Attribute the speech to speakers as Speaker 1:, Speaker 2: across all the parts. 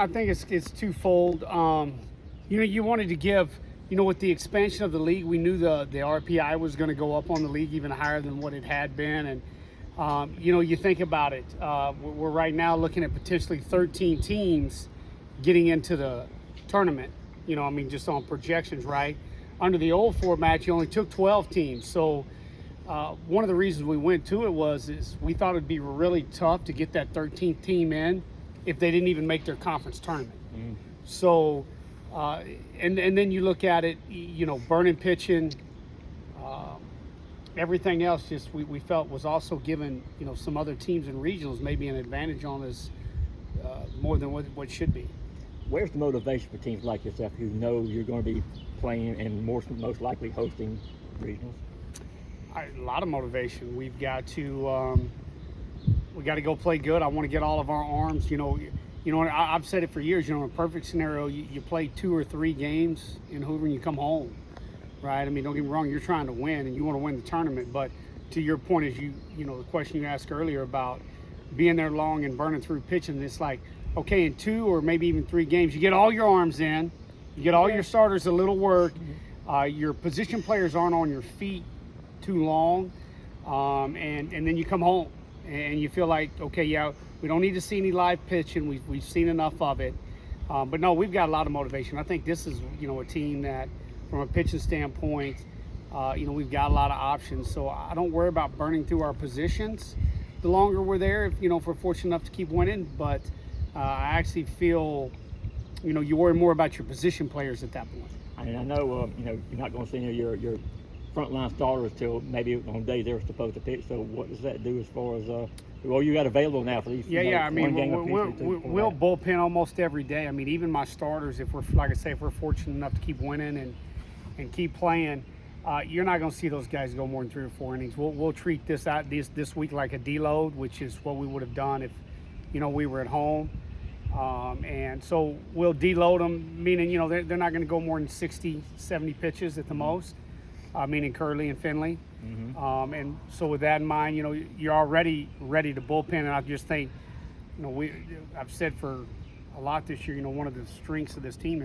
Speaker 1: I think it's twofold. You wanted to give, with the expansion of the league, we knew the RPI was going to go up on the league even higher than what it had been. And, you think about it. We're right now looking at potentially 13 teams getting into the tournament, just on projections, right? Under the old format, you only took 12 teams. So one of the reasons we went to it is we thought it'd be really tough to get that 13th team in if they didn't even make their conference tournament. Mm. So, and then you look at it, burning pitching, everything else just we felt was also given, some other teams and regionals maybe an advantage on us more than what should be.
Speaker 2: Where's the motivation for teams like yourself who know you're going to be playing and most likely hosting regionals?
Speaker 1: A lot of motivation. We've got to go play good. I want to get all of our arms. I've said it for years. In a perfect scenario, you play 2 or 3 games in Hoover and you come home, right? I mean, don't get me wrong. You're trying to win and you want to win the tournament. But to your point, as the question you asked earlier about being there long and burning through pitching, it's like, okay, in 2 or maybe even 3 games, you get all your arms in, you get all your starters a little work. Your position players aren't on your feet too long, and then you come home and you feel like, okay, yeah, we don't need to see any live pitching. We've seen enough of it. But no, we've got a lot of motivation. I think this is, a team that, from a pitching standpoint, we've got a lot of options. So I don't worry about burning through our positions the longer we're there, if we're fortunate enough to keep winning. But I actually feel, you worry more about your position players at that point.
Speaker 2: I know, you're not going to see your frontline starters till maybe on days they're supposed to pitch. So what does that do as far as you got available now for these?
Speaker 1: Yeah. I mean, we'll bullpen almost every day. I mean, even my starters, if we're fortunate enough to keep winning and keep playing, you're not going to see those guys go more than 3 or 4 innings. We'll treat this this week like a deload, which is what we would have done if we were at home. And so we'll deload them, meaning they're not going to go more than 60, 70 pitches at the most. Meaning Curley and Finley. Mm-hmm. And so with that in mind, you're already ready to bullpen. And I just think, I've said for a lot this year, one of the strengths of this team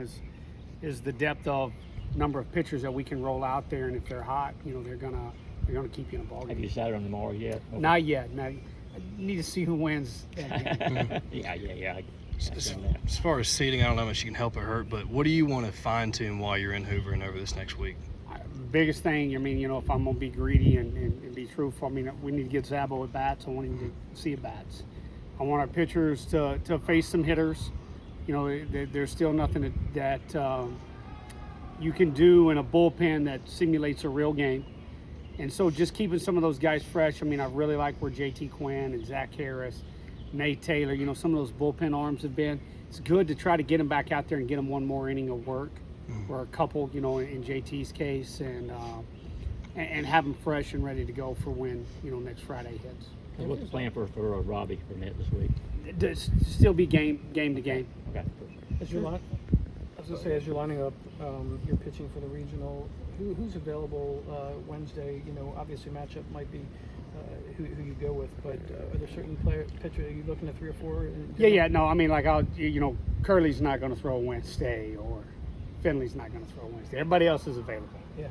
Speaker 1: is the depth of number of pitchers that we can roll out there. And if they're hot, they're gonna keep you in a ball game.
Speaker 2: Have you decided on tomorrow yet? Okay.
Speaker 1: Not yet. No, I need to see who wins that game.
Speaker 2: Yeah.
Speaker 3: As far as seeding, I don't know how much you can help or hurt, but what do you want to fine tune while you're in Hoover and over this next week?
Speaker 1: Biggest thing, if I'm going to be greedy and be truthful, we need to get Zabo at bats. I want him to see at bats. I want our pitchers to face some hitters. There's still nothing that you can do in a bullpen that simulates a real game. And so just keeping some of those guys fresh. I really like where JT Quinn and Zach Harris, Nate Taylor, some of those bullpen arms have been. It's good to try to get them back out there and get them one more inning of work. Or a couple, in JT's case, and have them fresh and ready to go for when, next Friday hits.
Speaker 2: And what's the plan for Robbie Burnett this week?
Speaker 1: Still be game to game.
Speaker 2: Okay.
Speaker 4: As you're lining up your pitching for the regional, who's available Wednesday? Obviously matchup might be who you go with, but are there certain pitcher? Are you looking at 3 or 4?
Speaker 1: Yeah. No, Curley's not going to throw Wednesday, or Finley's not going to throw Wednesday. Everybody else is available.
Speaker 4: Yeah.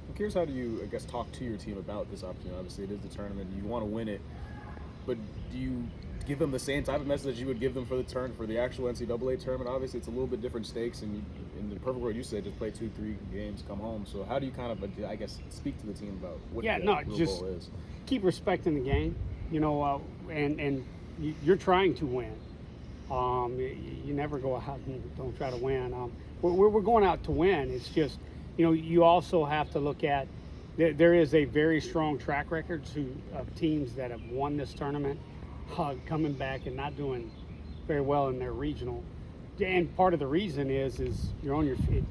Speaker 5: I'm curious, how do you, talk to your team about this opportunity? Obviously, it is the tournament. You want to win it, but do you give them the same type of message you would give them for the actual NCAA tournament? Obviously, it's a little bit different stakes, and in the perfect world, you said just play 2-3 games, come home. So how do you kind of, speak to the team about what the real goal is?
Speaker 1: Keep respecting the game, and you're trying to win. You never go out and don't try to win. We're going out to win. It's just, you also have to look at, there is a very strong track record of teams that have won this tournament, coming back and not doing very well in their regional. And part of the reason is you're on your feet.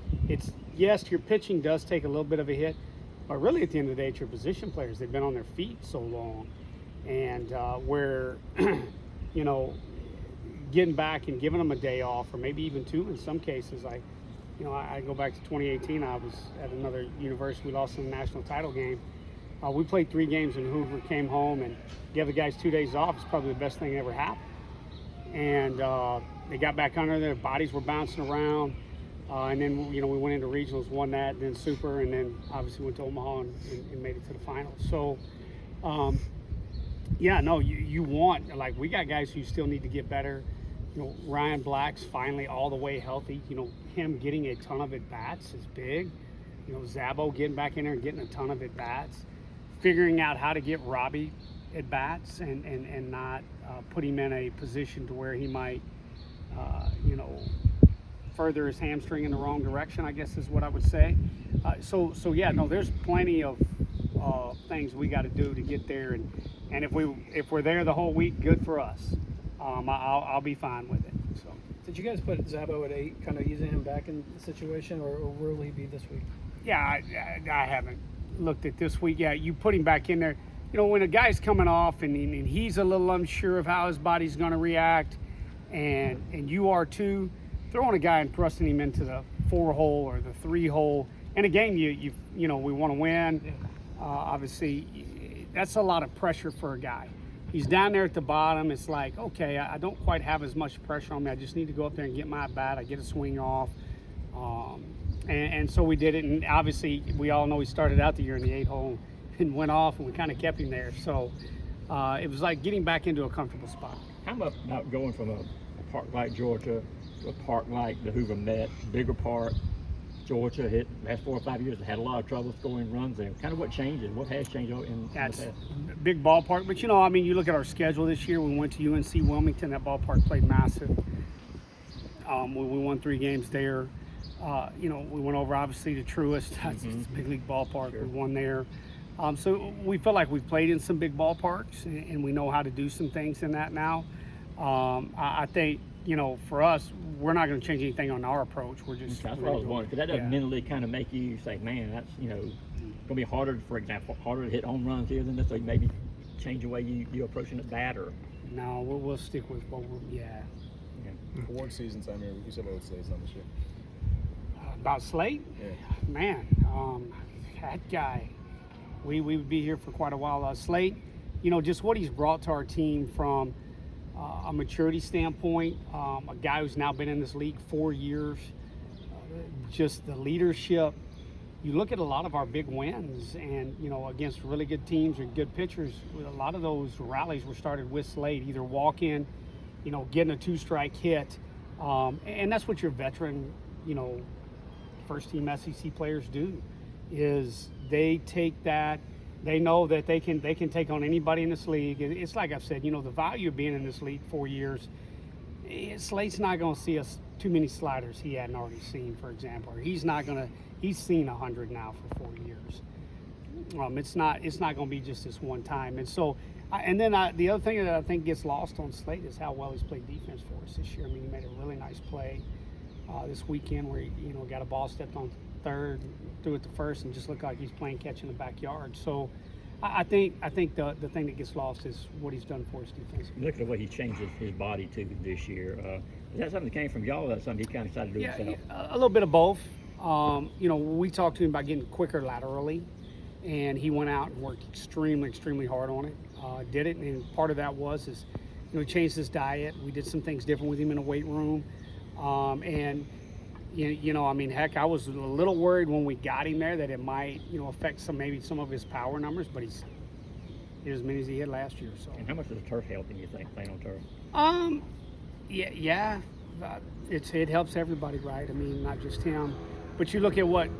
Speaker 1: Yes, your pitching does take a little bit of a hit, but really at the end of the day, it's your position players. They've been on their feet so long, and where, getting back and giving them a day off, or maybe even 2 in some cases. I go back to 2018. I was at another university. We lost in the national title game. We played 3 games in Hoover, came home, and give the guys 2 days off is probably the best thing that ever happened. And they got back under there. Bodies were bouncing around. And then, we went into regionals, won that, and then super, and then obviously went to Omaha and made it to the finals. So, you want, like, we got guys who still need to get better. Ryan Black's finally all the way healthy. Him getting a ton of at-bats is big. Zabo getting back in there and getting a ton of at-bats. Figuring out how to get Robbie at-bats and not put him in a position to where he might, further his hamstring in the wrong direction, I guess is what I would say. There's plenty of things we got to do to get there, and if we're there the whole week, good for us. I'll be fine with it. So,
Speaker 4: did you guys put Zabo at 8, kind of easing him back in the situation, or will he be this week?
Speaker 1: Yeah, I haven't looked at this week. Yeah, you put him back in there. When a guy's coming off and he's a little unsure of how his body's going to react, and you are too. Throwing a guy and thrusting him into the 4-hole or the 3-hole in a game we want to win.
Speaker 4: Yeah.
Speaker 1: Obviously, that's a lot of pressure for a guy. He's down there at the bottom. It's like, okay, I don't quite have as much pressure on me. I just need to go up there and get my bat. I get a swing off, and so we did it. And obviously, we all know he started out the year in the 8-hole and went off, and we kind of kept him there. So it was like getting back into a comfortable spot.
Speaker 2: How about going from a park like Georgia to a park like the Hoover Met, bigger park? Georgia hit last 4 or 5 years had a lot of trouble scoring runs there. Kind of what changes? What has changed in
Speaker 1: That's
Speaker 2: the past?
Speaker 1: big ballpark, but you look at our schedule this year. We went to UNC Wilmington. That ballpark played massive. We won 3 games there. We went over obviously to Truist. That's it's a big league ballpark.
Speaker 2: Sure.
Speaker 1: We won there. So we feel like we've played in some big ballparks, and we know how to do some things in that now. I think, for us, we're not going to change anything on our approach. We're just.
Speaker 2: That's what I was wondering, because that doesn't mentally kind of make you say, man, that's, going to be harder, for example, harder to hit home runs here than this, so maybe change the way you're approaching it bat, or.
Speaker 1: No, we'll stick with what we're,
Speaker 5: Award season time here. You said what Slate's on this year.
Speaker 1: About Slate?
Speaker 5: Yeah.
Speaker 1: Man, that guy, we would be here for quite a while. Slate, just what he's brought to our team from a maturity standpoint, a guy who's now been in this league 4 years, just the leadership. You look at a lot of our big wins and, against really good teams or good pitchers, a lot of those rallies were started with Slate, either walk in, getting a 2-strike hit. And that's what your veteran, first team SEC players do, is they take that. They know that they can take on anybody in this league. It's like I've said, the value of being in this league 4 years, Slate's not going to see us too many sliders he hadn't already seen, for example. Or he's seen 100 now for 4 years. It's not going to be just this one time. And so, the other thing that I think gets lost on Slate is how well he's played defense for us this year. I mean, he made a really nice play this weekend where he got a ball stepped on third, threw it to first, and just looked like he's playing catch in the backyard. So I think the thing that gets lost is what he's done for us defensively.
Speaker 2: Look at the way he changes his body too this year. Is that something that came from y'all, or that's something he kind of decided to do himself?
Speaker 1: A little bit of both. We talked to him about getting quicker laterally, and he went out and worked extremely hard on it. Did it, and part of that was he changed his diet. We did some things different with him in the weight room, and heck, I was a little worried when we got him there that it might affect some of his power numbers, but he's hit as many as he hit last year. So.
Speaker 2: And how much does the turf help, you think, playing on turf?
Speaker 1: It helps everybody, right? I mean, not just him. But you look at what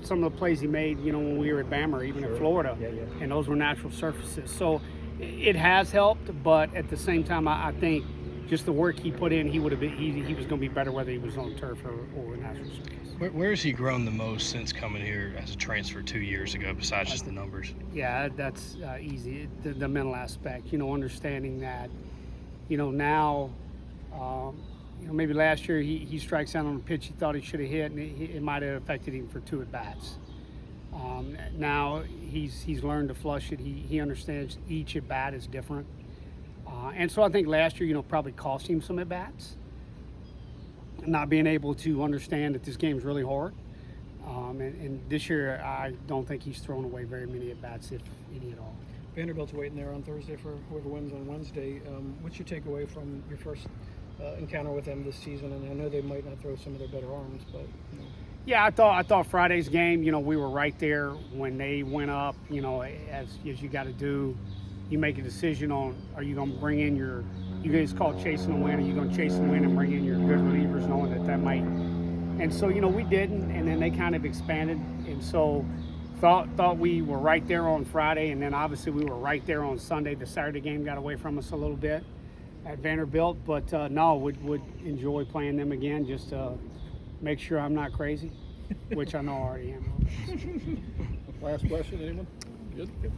Speaker 1: some of the plays he made, when we were at Bama or even in Florida, and those were natural surfaces. So it has helped, but at the same time, I think just the work he put in, he was going to be better whether he was on turf or a natural surface.
Speaker 3: Where has he grown the most since coming here as a transfer 2 years ago, besides just the numbers?
Speaker 1: Yeah, that's easy. The mental aspect, understanding that, now. Maybe last year he strikes out on a pitch he thought he should have hit, and it might have affected him for 2 at-bats. Now he's learned to flush it. He understands each at-bat is different. And so I think last year, probably cost him some at-bats. Not being able to understand that this game's really hard. And this year, I don't think he's thrown away very many at-bats, if any at all.
Speaker 4: Vanderbilt's waiting there on Thursday for whoever wins on Wednesday. What's your takeaway from your first encounter with them this season, and I know they might not throw some of their better arms, but you know.
Speaker 1: Yeah, I thought Friday's game, we were right there when they went up. As you got to do, you make a decision on, are you going to bring in you guys call chasing the win, are you going to chase the win and bring in your good relievers, knowing that might. And so we didn't, and then they kind of expanded, and so thought we were right there on Friday, and then obviously we were right there on Sunday. The Saturday game got away from us a little bit at Vanderbilt, but no, would enjoy playing them again, just to make sure I'm not crazy, which I know I already am.
Speaker 5: Last question, anyone? Good.